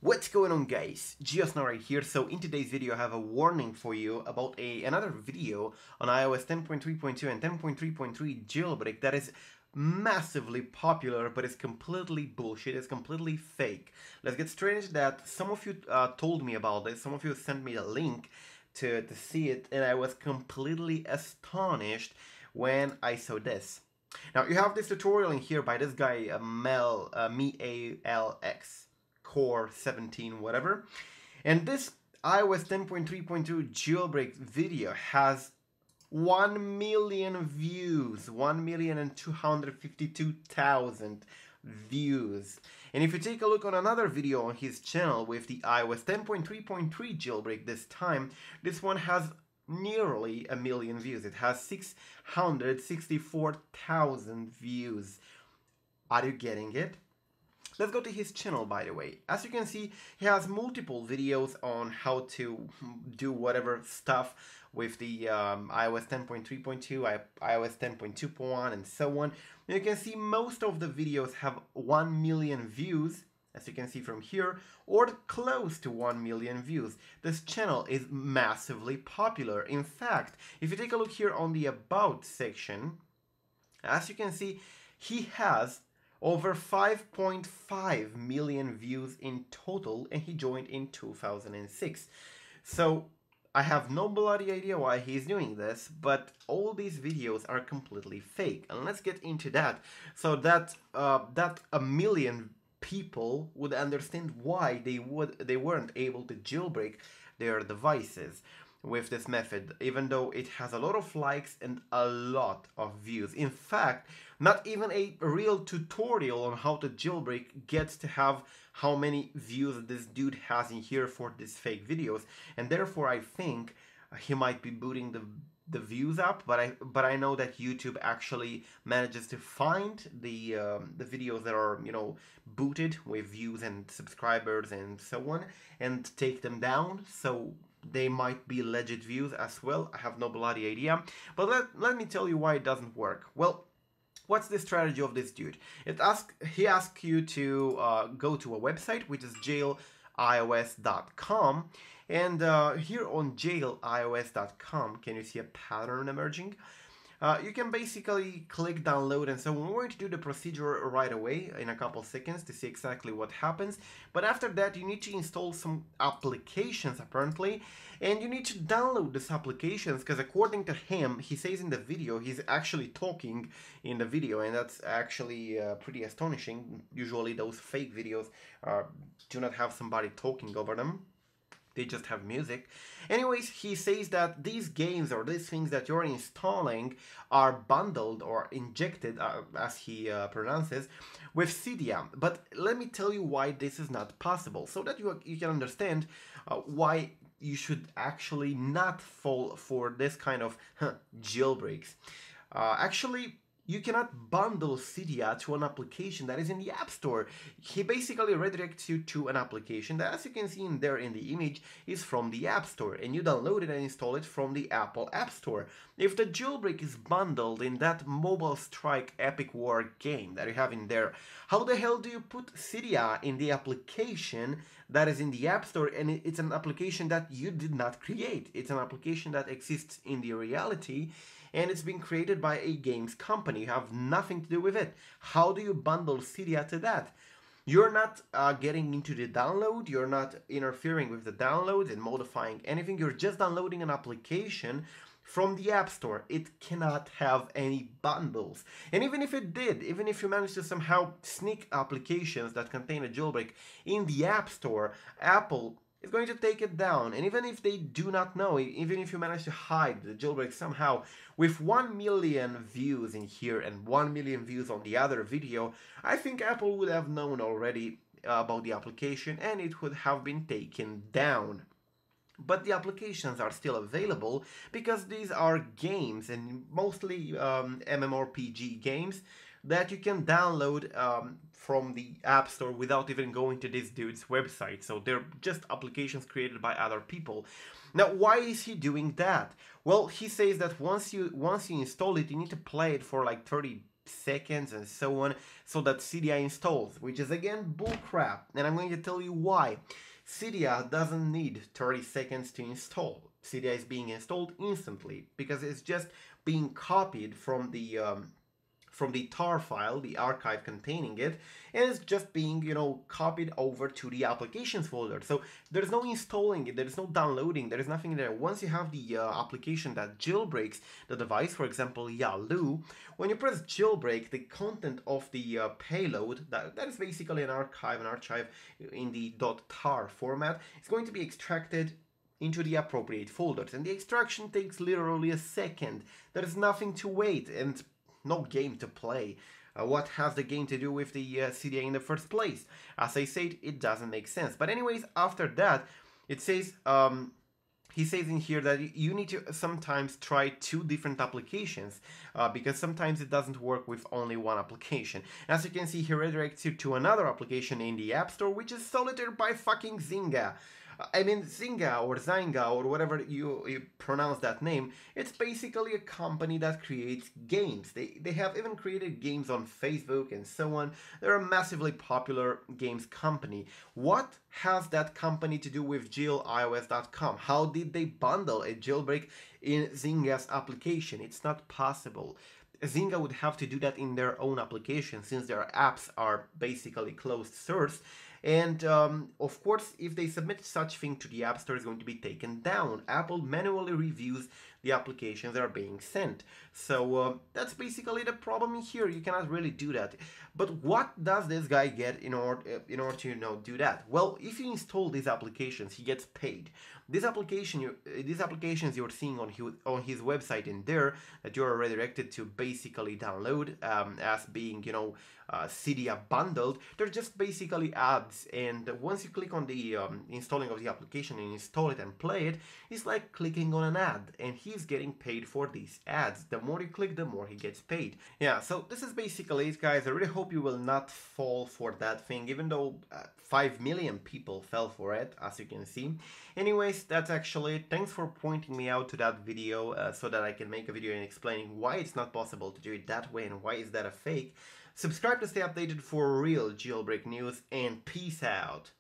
What's going on, guys? Giosna right here. So in today's video I have a warning for you about another video on iOS 10.3.2 and 10.3.3 Jailbreak that is massively popular but is completely bullshit, it's completely fake. Let's get straight into that. Some of you told me about this, some of you sent me a link to see it, and I was completely astonished when I saw this. Now you have this tutorial in here by this guy MELXCORE17 whatever, and this iOS 10.3.2 jailbreak video has 1 million views, 1,252,000 views. And if you take a look on another video on his channel with the iOS 10.3.3 jailbreak this time, this one has nearly 1 million views. It has 664,000 views. Are you getting it? Let's go to his channel, by the way. As you can see, he has multiple videos on how to do whatever stuff with the iOS 10.3.2, iOS 10.2.1, and so on. You can see most of the videos have 1 million views, as you can see from here, or close to 1 million views. This channel is massively popular. In fact, if you take a look here on the About section, as you can see, he has over 5.5 million views in total, and he joined in 2006. So I have no bloody idea why he's doing this, but all these videos are completely fake. And let's get into that, so that that 1 million people would understand why they weren't able to jailbreak their devices with this method, even though it has a lot of likes and a lot of views. In fact, not even a real tutorial on how to jailbreak gets to have how many views this dude has in here for these fake videos, and therefore I think he might be booting the views up, but I know that YouTube actually manages to find the videos that are, you know, booted with views and subscribers and so on, and take them down. So they might be legit views as well. I have no bloody idea. But let me tell you why it doesn't work. Well, what's the strategy of this dude? He asks you to go to a website, which is jailios.com. And here on jailios.com, can you see a pattern emerging? You can basically click download, and so we're going to do the procedure right away in a couple seconds to see exactly what happens. But after that, you need to install some applications apparently, and you need to download these applications because according to him, he says in the video, he's actually talking in the video, and that's actually pretty astonishing. Usually those fake videos do not have somebody talking over them. They just have music. Anyways, he says that these games or these things that you're installing are bundled or injected, as he pronounces, with Cydia. But let me tell you why this is not possible, so that you can understand why you should actually not fall for this kind of jailbreaks. Actually, you cannot bundle Cydia to an application that is in the App Store. He basically redirects you to an application that, as you can see in there in the image, is from the App Store, and you download it and install it from the Apple App Store. If the jailbreak is bundled in that Mobile Strike Epic War game that you have in there, how the hell do you put Cydia in the application that is in the App Store? And it's an application that you did not create. It's an application that exists in the reality, and it's been created by a games company. You have nothing to do with it. How do you bundle Cydia to that? You're not getting into the download, you're not interfering with the download and modifying anything, you're just downloading an application from the App Store. It cannot have any bundles. And even if it did, even if you managed to somehow sneak applications that contain a jailbreak in the App Store, Apple is going to take it down. And even if they do not know, even if you manage to hide the jailbreak somehow, with 1 million views in here and 1 million views on the other video, I think Apple would have known already about the application and it would have been taken down. But the applications are still available because these are games, and mostly MMORPG games, that you can download from the App Store without even going to this dude's website. So they're just applications created by other people. Now, why is he doing that? Well, he says that once you install it, you need to play it for like 30 seconds and so on, so that Cydia installs, which is again bullcrap, and I'm going to tell you why. Cydia doesn't need 30 seconds to install. Cydia is being installed instantly because it's just being copied from the tar file, the archive containing it, and it's just being, copied over to the applications folder. So there's no installing it, there's no downloading, there's nothing there. Once you have the application that jailbreaks the device, for example, Yalu, when you press jailbreak, the content of the payload, that is basically an archive in the .tar format, is going to be extracted into the appropriate folders, and the extraction takes literally a second. There is nothing to wait, and no game to play. What has the game to do with the Cydia in the first place? As I said, it doesn't make sense. But anyways, after that, it says, he says in here that you need to sometimes try 2 different applications because sometimes it doesn't work with only one application. As you can see, he redirects you to another application in the App Store, which is Solitaire by fucking Zynga. I mean, Zynga or Zynga or whatever you pronounce that name, it's basically a company that creates games. They have even created games on Facebook and so on. They're a massively popular games company. What has that company to do with jailios.com? How did they bundle a jailbreak in Zynga's application? It's not possible. Zynga would have to do that in their own application since their apps are basically closed source. And of course, if they submit such thing to the App Store, it's going to be taken down. Apple manually reviews the applications that are being sent. So that's basically the problem here. You cannot really do that. But what does this guy get in order to do that? Well, if you install these applications, he gets paid. These applications you're seeing on his website in there that you're redirected to basically download as being Cydia bundled, they're just basically ads, and once you click on the installing of the application and install it and play it, it's like clicking on an ad, and he's getting paid for these ads. The more you click, the more he gets paid. Yeah, so this is basically it, guys. I really hope you will not fall for that thing, even though 5 million people fell for it, as you can see. Anyways, that's actually it. Thanks for pointing me out to that video so that I can make a video and explaining why it's not possible to do it that way and why is that a fake. Subscribe to stay updated for real jailbreak news, and peace out.